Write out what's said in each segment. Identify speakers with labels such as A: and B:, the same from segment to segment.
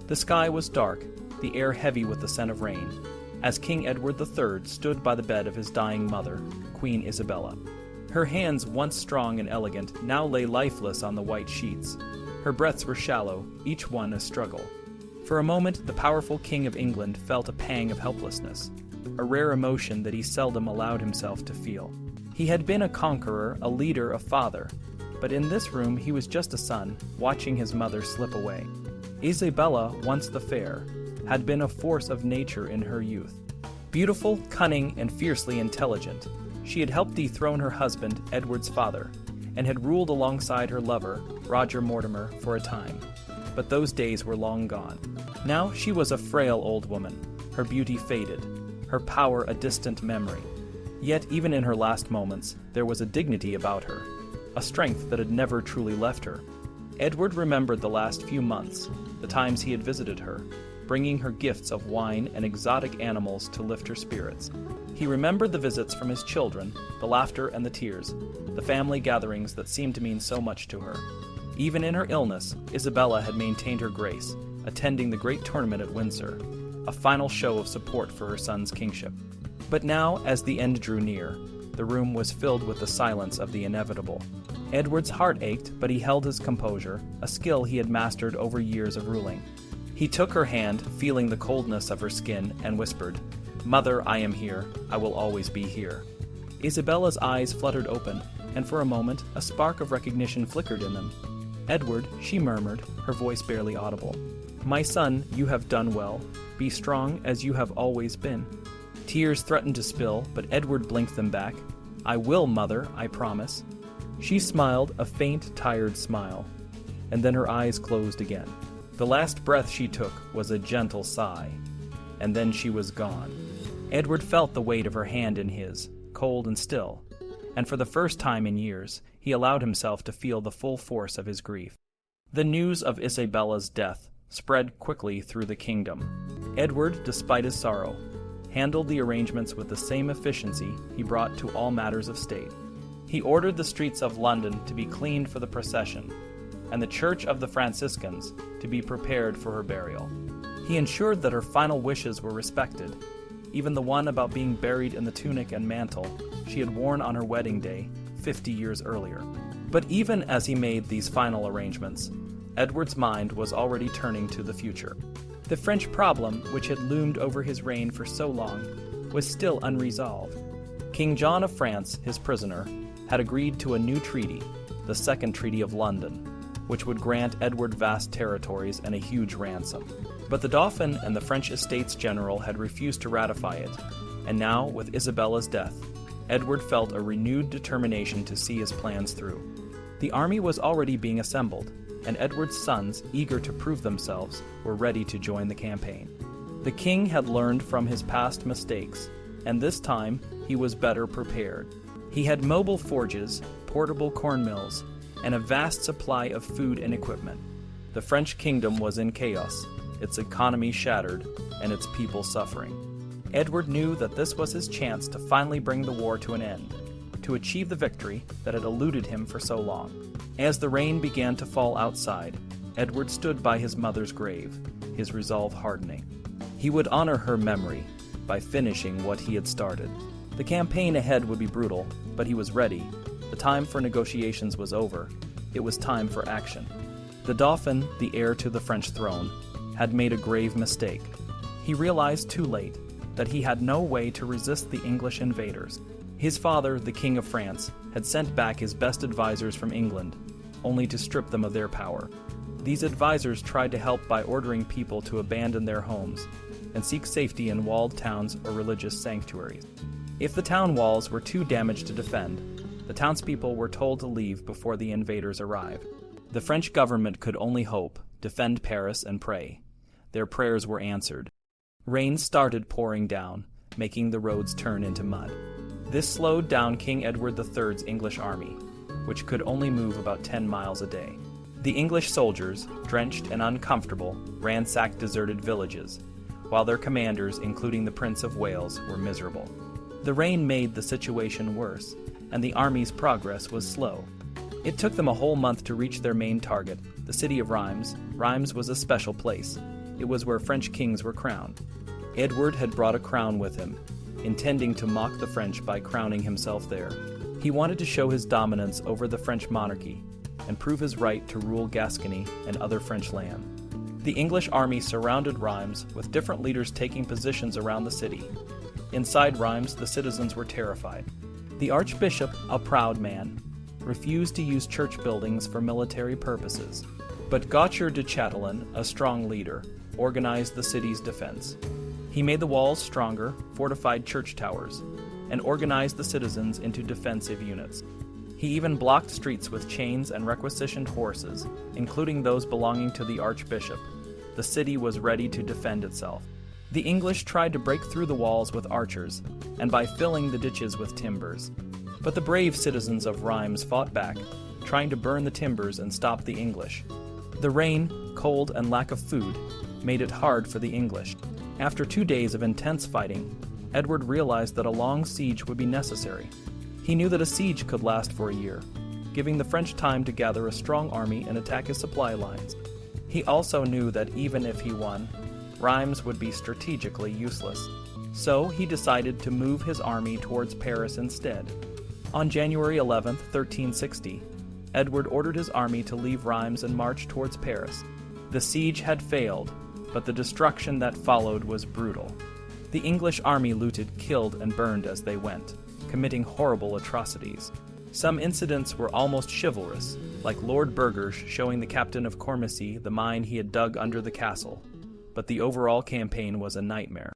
A: The sky was dark, the air heavy with the scent of rain, as King Edward III stood by the bed of his dying mother, Queen Isabella. Her hands, once strong and elegant, now lay lifeless on the white sheets. Her breaths were shallow, each one a struggle. For a moment, the powerful King of England felt a pang of helplessness, a rare emotion that he seldom allowed himself to feel. He had been a conqueror, a leader, a father, but in this room he was just a son, watching his mother slip away. Isabella, once the fair, had been a force of nature in her youth. Beautiful, cunning, and fiercely intelligent, she had helped dethrone her husband, Edward's father, and had ruled alongside her lover, Roger Mortimer, for a time. But those days were long gone. Now she was a frail old woman, her beauty faded, her power a distant memory. Yet even in her last moments, there was a dignity about her, a strength that had never truly left her. Edward remembered the last few months, the times he had visited her, bringing her gifts of wine and exotic animals to lift her spirits. He remembered the visits from his children, the laughter and the tears, the family gatherings that seemed to mean so much to her. Even in her illness, Isabella had maintained her grace, attending the great tournament at Windsor, a final show of support for her son's kingship. But now, as the end drew near, the room was filled with the silence of the inevitable. Edward's heart ached, but he held his composure, a skill he had mastered over years of ruling. He took her hand, feeling the coldness of her skin, and whispered, "Mother, I am here. I will always be here." Isabella's eyes fluttered open, and for a moment a spark of recognition flickered in them. "Edward," she murmured, her voice barely audible. "My son, you have done well. Be strong as you have always been." Tears threatened to spill, but Edward blinked them back. "I will, Mother, I promise." She smiled, a faint, tired smile, and then her eyes closed again. The last breath she took was a gentle sigh, and then she was gone. Edward felt the weight of her hand in his, cold and still, and for the first time in years, he allowed himself to feel the full force of his grief. The news of Isabella's death spread quickly through the kingdom. Edward, despite his sorrow, handled the arrangements with the same efficiency he brought to all matters of state. He ordered the streets of London to be cleaned for the procession, and the Church of the Franciscans to be prepared for her burial. He ensured that her final wishes were respected, even the one about being buried in the tunic and mantle she had worn on her wedding day 50 years earlier. But even as he made these final arrangements, Edward's mind was already turning to the future. The French problem, which had loomed over his reign for so long, was still unresolved. King John of France, his prisoner, had agreed to a new treaty, the Second Treaty of London, which would grant Edward vast territories and a huge ransom. But the Dauphin and the French Estates General had refused to ratify it, and now, with Isabella's death, Edward felt a renewed determination to see his plans through. The army was already being assembled, and Edward's sons, eager to prove themselves, were ready to join the campaign. The king had learned from his past mistakes, and this time he was better prepared. He had mobile forges, portable corn mills, and a vast supply of food and equipment. The French kingdom was in chaos, its economy shattered, and its people suffering. Edward knew that this was his chance to finally bring the war to an end, to achieve the victory that had eluded him for so long. As the rain began to fall outside, Edward stood by his mother's grave, his resolve hardening. He would honor her memory by finishing what he had started. The campaign ahead would be brutal, but he was ready. The time for negotiations was over. It was time for action. The Dauphin, the heir to the French throne, had made a grave mistake. He realized too late that he had no way to resist the English invaders. His father, the King of France, had sent back his best advisors from England, only to strip them of their power. These advisors tried to help by ordering people to abandon their homes and seek safety in walled towns or religious sanctuaries. If the town walls were too damaged to defend, the townspeople were told to leave before the invaders arrived. The French government could only hope, defend Paris, and pray. Their prayers were answered. Rain started pouring down, making the roads turn into mud. This slowed down King Edward III's English army, which could only move about 10 miles a day. The English soldiers, drenched and uncomfortable, ransacked deserted villages, while their commanders, including the Prince of Wales, were miserable. The rain made the situation worse, and the army's progress was slow. It took them a whole month to reach their main target, the city of Rheims. Rheims was a special place. It was where French kings were crowned. Edward had brought a crown with him, intending to mock the French by crowning himself there. He wanted to show his dominance over the French monarchy and prove his right to rule Gascony and other French land. The English army surrounded Rheims, with different leaders taking positions around the city. Inside Rheims, the citizens were terrified. The archbishop, a proud man, refused to use church buildings for military purposes. But Gautier de Chatelain, a strong leader, organized the city's defense. He made the walls stronger, fortified church towers, and organized the citizens into defensive units. He even blocked streets with chains and requisitioned horses, including those belonging to the archbishop. The city was ready to defend itself. The English tried to break through the walls with archers, and by filling the ditches with timbers. But the brave citizens of Rheims fought back, trying to burn the timbers and stop the English. The rain, cold, and lack of food made it hard for the English. After 2 days of intense fighting, Edward realized that a long siege would be necessary. He knew that a siege could last for a year, giving the French time to gather a strong army and attack his supply lines. He also knew that even if he won, Rheims would be strategically useless. So he decided to move his army towards Paris instead. On January 11, 1360, Edward ordered his army to leave Rheims and march towards Paris. The siege had failed, but the destruction that followed was brutal. The English army looted, killed, and burned as they went, committing horrible atrocities. Some incidents were almost chivalrous, like Lord Burgher's showing the captain of Cormacy the mine he had dug under the castle, but the overall campaign was a nightmare.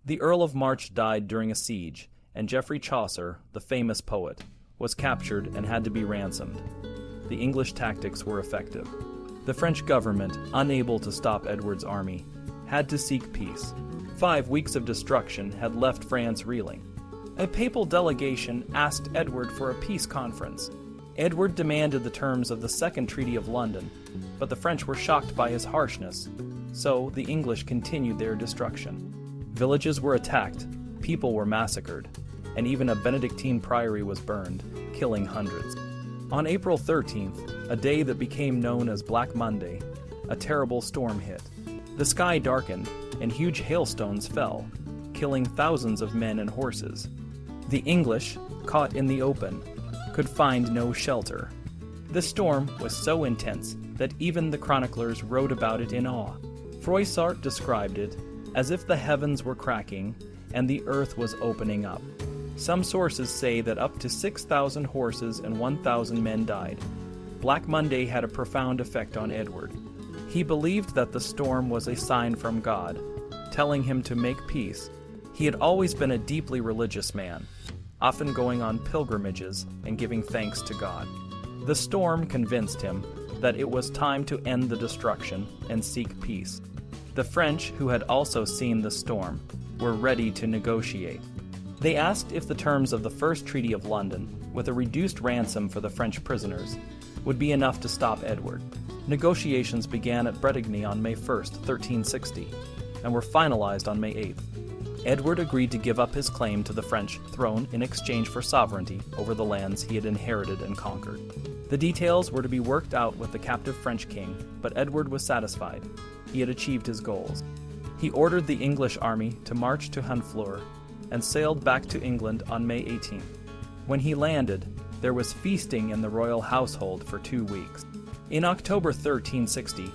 A: The Earl of March died during a siege, and Geoffrey Chaucer, the famous poet, was captured and had to be ransomed. The English tactics were effective. The French government, unable to stop Edward's army, had to seek peace. 5 weeks of destruction had left France reeling. A papal delegation asked Edward for a peace conference. Edward demanded the terms of the Second Treaty of London, but the French were shocked by his harshness, so the English continued their destruction. Villages were attacked, people were massacred, and even a Benedictine priory was burned, killing hundreds. On April 13th, a day that became known as Black Monday, a terrible storm hit. The sky darkened, and huge hailstones fell, killing thousands of men and horses. The English, caught in the open, could find no shelter. The storm was so intense that even the chroniclers wrote about it in awe. Froissart described it as if the heavens were cracking and the earth was opening up. Some sources say that up to 6,000 horses and 1,000 men died. Black Monday had a profound effect on Edward. He believed that the storm was a sign from God, telling him to make peace. He had always been a deeply religious man, often going on pilgrimages and giving thanks to God. The storm convinced him that it was time to end the destruction and seek peace. The French, who had also seen the storm, were ready to negotiate. They asked if the terms of the First Treaty of London, with a reduced ransom for the French prisoners, would be enough to stop Edward. Negotiations began at Bretigny on May 1, 1360, and were finalized on May 8th. Edward agreed to give up his claim to the French throne in exchange for sovereignty over the lands he had inherited and conquered. The details were to be worked out with the captive French king, but Edward was satisfied. He had achieved his goals. He ordered the English army to march to Honfleur and sailed back to England on May 18th. When he landed, there was feasting in the royal household for 2 weeks. In October 1360,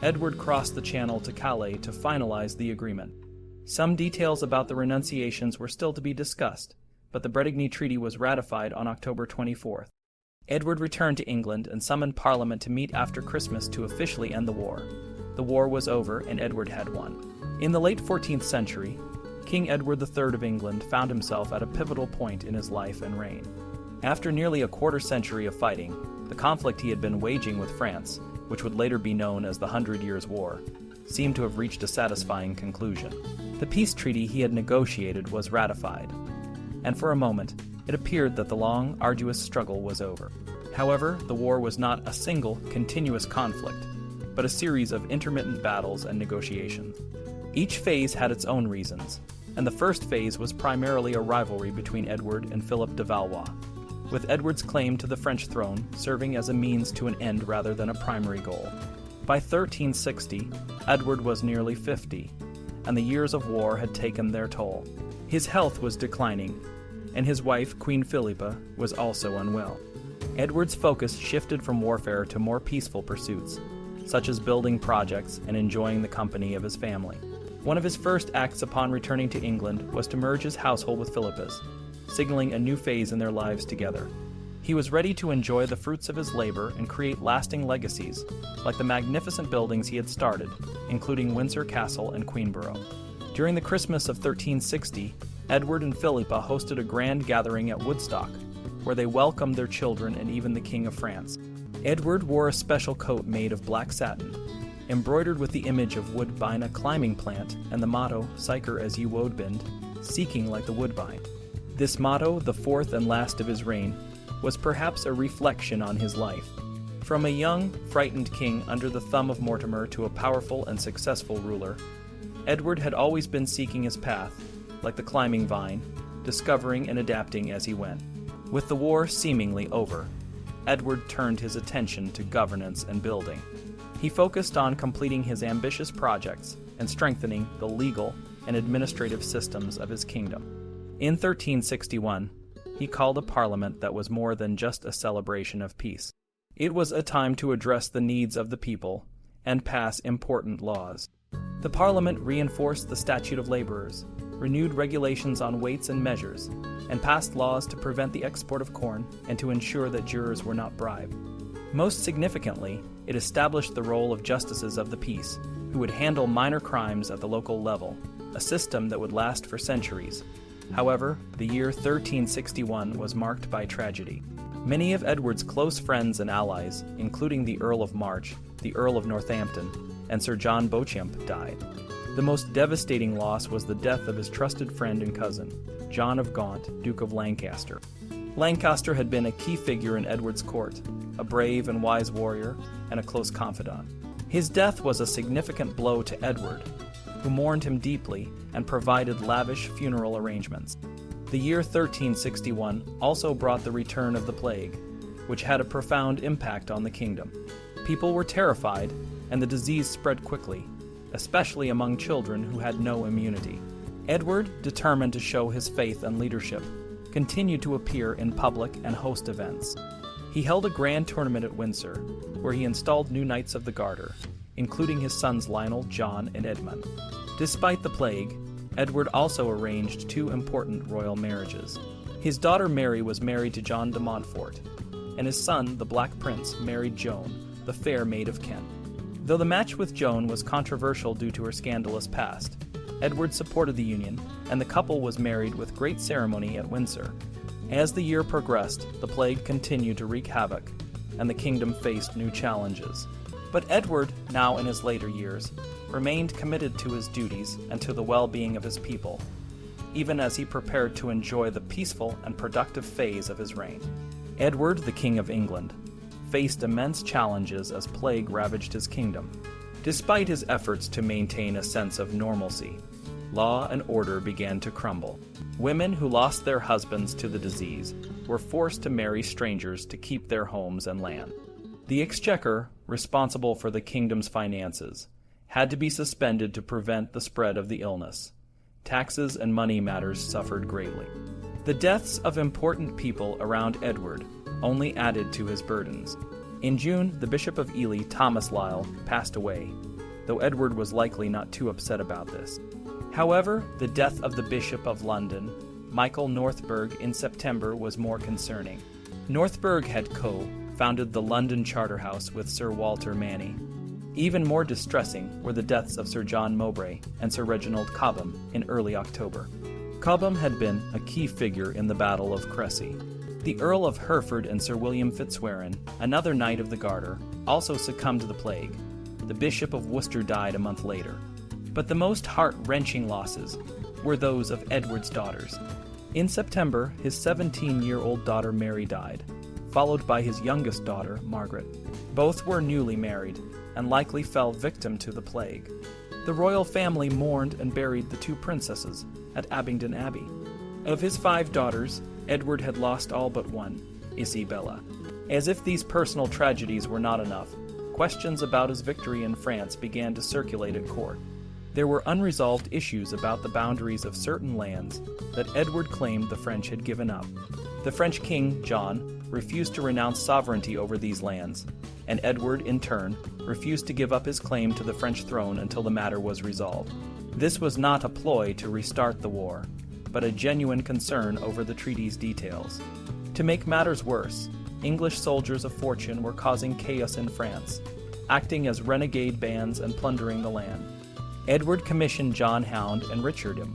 A: Edward crossed the Channel to Calais to finalize the agreement. Some details about the renunciations were still to be discussed, but the Bretigny Treaty was ratified on October 24th. Edward returned to England and summoned Parliament to meet after Christmas to officially end the war. The war was over and Edward had won. In the late 14th century, King Edward III of England found himself at a pivotal point in his life and reign. After nearly a quarter century of fighting, the conflict he had been waging with France, which would later be known as the 100 Years' War, seemed to have reached a satisfying conclusion. The peace treaty he had negotiated was ratified, and for a moment, it appeared that the long, arduous struggle was over. However, the war was not a single, continuous conflict, but a series of intermittent battles and negotiations. Each phase had its own reasons, and the first phase was primarily a rivalry between Edward and Philip de Valois, with Edward's claim to the French throne serving as a means to an end rather than a primary goal. By 1360, Edward was nearly 50, and the years of war had taken their toll. His health was declining, and his wife, Queen Philippa, was also unwell. Edward's focus shifted from warfare to more peaceful pursuits, such as building projects and enjoying the company of his family. One of his first acts upon returning to England was to merge his household with Philippa's, signaling a new phase in their lives together. He was ready to enjoy the fruits of his labor and create lasting legacies, like the magnificent buildings he had started, including Windsor Castle and Queenborough. During the Christmas of 1360, Edward and Philippa hosted a grand gathering at Woodstock, where they welcomed their children and even the King of France. Edward wore a special coat made of black satin, embroidered with the image of Woodbine, a climbing plant, and the motto, Siker as ye woodbind, seeking like the woodbine. This motto, the fourth and last of his reign, was perhaps a reflection on his life. From a young, frightened king under the thumb of Mortimer to a powerful and successful ruler, Edward had always been seeking his path, like the climbing vine, discovering and adapting as he went. With the war seemingly over, Edward turned his attention to governance and building. He focused on completing his ambitious projects and strengthening the legal and administrative systems of his kingdom. In 1361, he called a parliament that was more than just a celebration of peace. It was a time to address the needs of the people and pass important laws. The parliament reinforced the statute of laborers, renewed regulations on weights and measures, and passed laws to prevent the export of corn and to ensure that jurors were not bribed. Most significantly, it established the role of justices of the peace, who would handle minor crimes at the local level, a system that would last for centuries. However, the year 1361 was marked by tragedy. Many of Edward's close friends and allies, including the Earl of March, the Earl of Northampton, and Sir John Beauchamp, died. The most devastating loss was the death of his trusted friend and cousin, John of Gaunt, Duke of Lancaster. Lancaster had been a key figure in Edward's court, a brave and wise warrior, and a close confidant. His death was a significant blow to Edward, who mourned him deeply and provided lavish funeral arrangements. The year 1361 also brought the return of the plague, which had a profound impact on the kingdom. People were terrified, and the disease spread quickly, especially among children who had no immunity. Edward, determined to show his faith and leadership, continued to appear in public and host events. He held a grand tournament at Windsor, where he installed new knights of the Garter, including his sons Lionel, John, and Edmund. Despite the plague, Edward also arranged two important royal marriages. His daughter Mary was married to John de Montfort, and his son, the Black Prince, married Joan, the Fair Maid of Kent. Though the match with Joan was controversial due to her scandalous past, Edward supported the union, and the couple was married with great ceremony at Windsor. As the year progressed, the plague continued to wreak havoc, and the kingdom faced new challenges. But Edward, now in his later years, remained committed to his duties and to the well-being of his people, even as he prepared to enjoy the peaceful and productive phase of his reign. Edward, the King of England, faced immense challenges as plague ravaged his kingdom. Despite his efforts to maintain a sense of normalcy, law and order began to crumble. Women who lost their husbands to the disease were forced to marry strangers to keep their homes and land. The exchequer, responsible for the kingdom's finances, had to be suspended to prevent the spread of the illness. Taxes and money matters suffered greatly. The deaths of important people around Edward only added to his burdens. In June, the Bishop of Ely, Thomas Lisle, passed away, though Edward was likely not too upset about this. However, the death of the Bishop of London, Michael Northburgh, in September was more concerning. Northburgh had co-founded the London Charterhouse with Sir Walter Manny. Even more distressing were the deaths of Sir John Mowbray and Sir Reginald Cobham in early October. Cobham had been a key figure in the Battle of Crecy. The Earl of Hereford and Sir William Fitzwarren, another knight of the Garter, also succumbed to the plague. The Bishop of Worcester died a month later. But the most heart-wrenching losses were those of Edward's daughters. In September, his 17-year-old daughter Mary died, followed by his youngest daughter, Margaret. Both were newly married and likely fell victim to the plague. The royal family mourned and buried the two princesses at Abingdon Abbey. Of his 5 daughters, Edward had lost all but one, Isabella. As if these personal tragedies were not enough, questions about his victory in France began to circulate at court. There were unresolved issues about the boundaries of certain lands that Edward claimed the French had given up. The French king, John, refused to renounce sovereignty over these lands, and Edward, in turn, refused to give up his claim to the French throne until the matter was resolved. This was not a ploy to restart the war, but a genuine concern over the treaty's details. To make matters worse, English soldiers of fortune were causing chaos in France, acting as renegade bands and plundering the land. Edward commissioned John Hound and Richard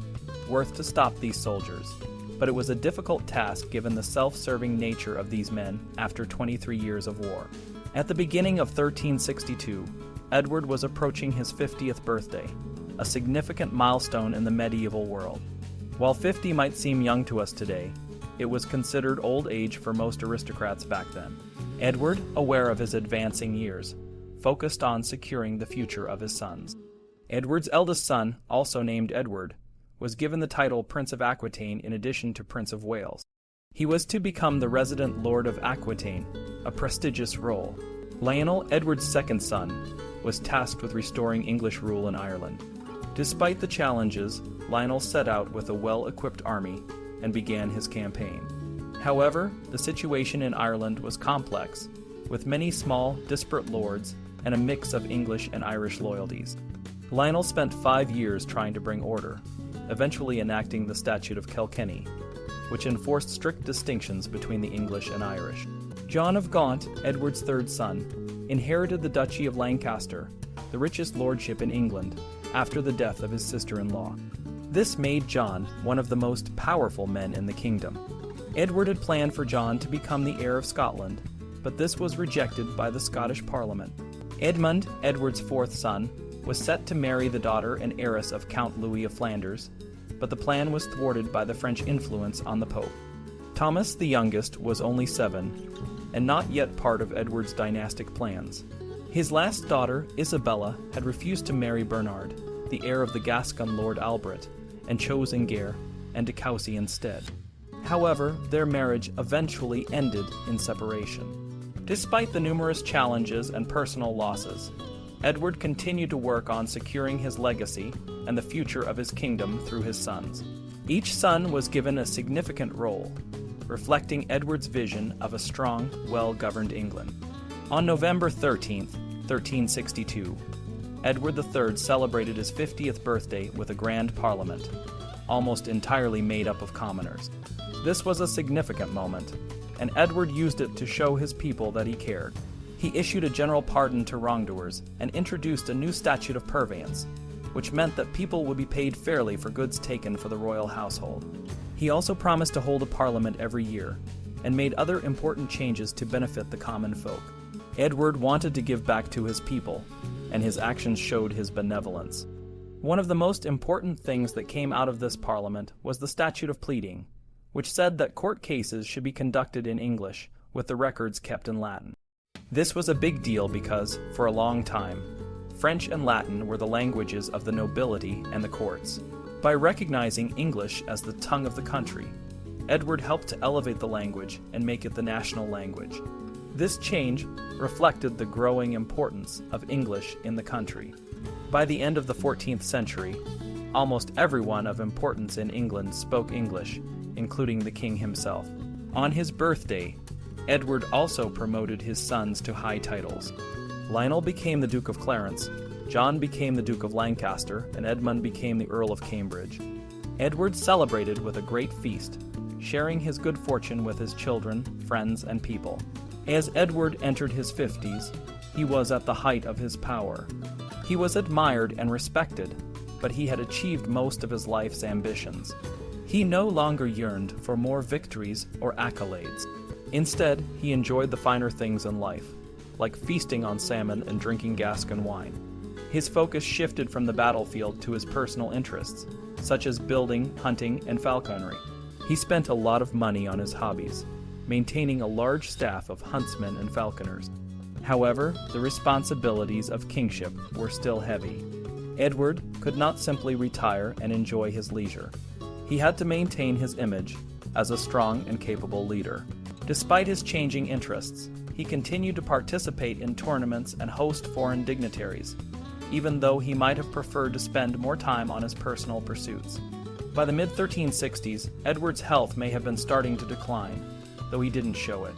A: Worth to stop these soldiers, but it was a difficult task given the self-serving nature of these men after 23 years of war. At the beginning of 1362, Edward was approaching his 50th birthday, a significant milestone in the medieval world. While 50 might seem young to us today, it was considered old age for most aristocrats back then. Edward, aware of his advancing years, focused on securing the future of his sons. Edward's eldest son, also named Edward, was given the title Prince of Aquitaine in addition to Prince of Wales. He was to become the resident Lord of Aquitaine, a prestigious role. Lionel, Edward's second son, was tasked with restoring English rule in Ireland. Despite the challenges, Lionel set out with a well-equipped army and began his campaign. However, the situation in Ireland was complex, with many small, disparate lords and a mix of English and Irish loyalties. Lionel spent 5 years trying to bring order, eventually enacting the Statute of Kilkenny, which enforced strict distinctions between the English and Irish. John of Gaunt, Edward's third son, inherited the Duchy of Lancaster, the richest lordship in England, after the death of his sister-in-law. This made John one of the most powerful men in the kingdom. Edward had planned for John to become the heir of Scotland, but this was rejected by the Scottish Parliament. Edmund, Edward's fourth son, was set to marry the daughter and heiress of Count Louis of Flanders, but the plan was thwarted by the French influence on the Pope. Thomas, the youngest, was only 7, and not yet part of Edward's dynastic plans. His last daughter, Isabella, had refused to marry Bernard, the heir of the Gascon Lord Albret, and chose Anger and de Courcy instead. However, their marriage eventually ended in separation. Despite the numerous challenges and personal losses, Edward continued to work on securing his legacy and the future of his kingdom through his sons. Each son was given a significant role, reflecting Edward's vision of a strong, well-governed England. On November 13th, 1362, Edward III celebrated his 50th birthday with a grand parliament, almost entirely made up of commoners. This was a significant moment, and Edward used it to show his people that he cared. He issued a general pardon to wrongdoers and introduced a new statute of purveyance, which meant that people would be paid fairly for goods taken for the royal household. He also promised to hold a parliament every year, and made other important changes to benefit the common folk. Edward wanted to give back to his people, and his actions showed his benevolence. One of the most important things that came out of this parliament was the Statute of Pleading, which said that court cases should be conducted in English, with the records kept in Latin. This was a big deal because, for a long time, French and Latin were the languages of the nobility and the courts. By recognizing English as the tongue of the country, Edward helped to elevate the language and make it the national language. This change reflected the growing importance of English in the country. By the end of the 14th century, almost everyone of importance in England spoke English, including the king himself. On his birthday, Edward also promoted his sons to high titles. Lionel became the Duke of Clarence, John became the Duke of Lancaster, and Edmund became the Earl of Cambridge. Edward celebrated with a great feast, sharing his good fortune with his children, friends, and people. As Edward entered his 50s, he was at the height of his power. He was admired and respected, but he had achieved most of his life's ambitions. He no longer yearned for more victories or accolades. Instead, he enjoyed the finer things in life, like feasting on salmon and drinking Gascon wine. His focus shifted from the battlefield to his personal interests, such as building, hunting, and falconry. He spent a lot of money on his hobbies, maintaining a large staff of huntsmen and falconers. However, the responsibilities of kingship were still heavy. Edward could not simply retire and enjoy his leisure. He had to maintain his image as a strong and capable leader. Despite his changing interests, He continued to participate in tournaments and host foreign dignitaries, even though he might have preferred to spend more time on his personal pursuits. By the mid-1360s, Edward's health may have been starting to decline, though he didn't show it.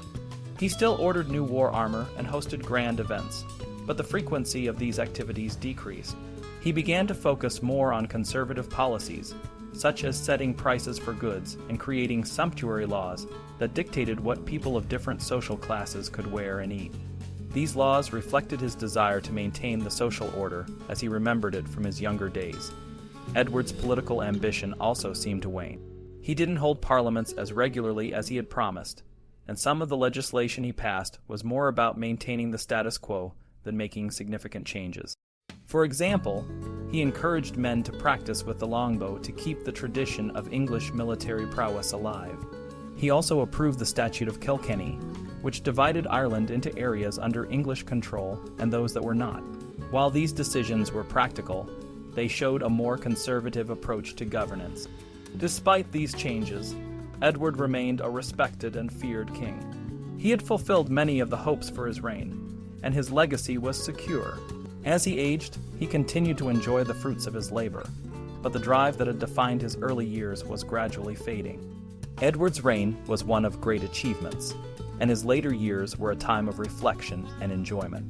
A: He still ordered new war armor and hosted grand events, but the frequency of these activities decreased. He began to focus more on conservative policies, such as setting prices for goods and creating sumptuary laws that dictated what people of different social classes could wear and eat. These laws reflected his desire to maintain the social order as he remembered it from his younger days. Edward's political ambition also seemed to wane. He didn't hold parliaments as regularly as he had promised, and some of the legislation he passed was more about maintaining the status quo than making significant changes. For example, he encouraged men to practice with the longbow to keep the tradition of English military prowess alive. He also approved the Statute of Kilkenny, which divided Ireland into areas under English control and those that were not. While these decisions were practical, they showed a more conservative approach to governance. Despite these changes, Edward remained a respected and feared king. He had fulfilled many of the hopes for his reign, and his legacy was secure. As he aged, he continued to enjoy the fruits of his labor, but the drive that had defined his early years was gradually fading. Edward's reign was one of great achievements, and his later years were a time of reflection and enjoyment.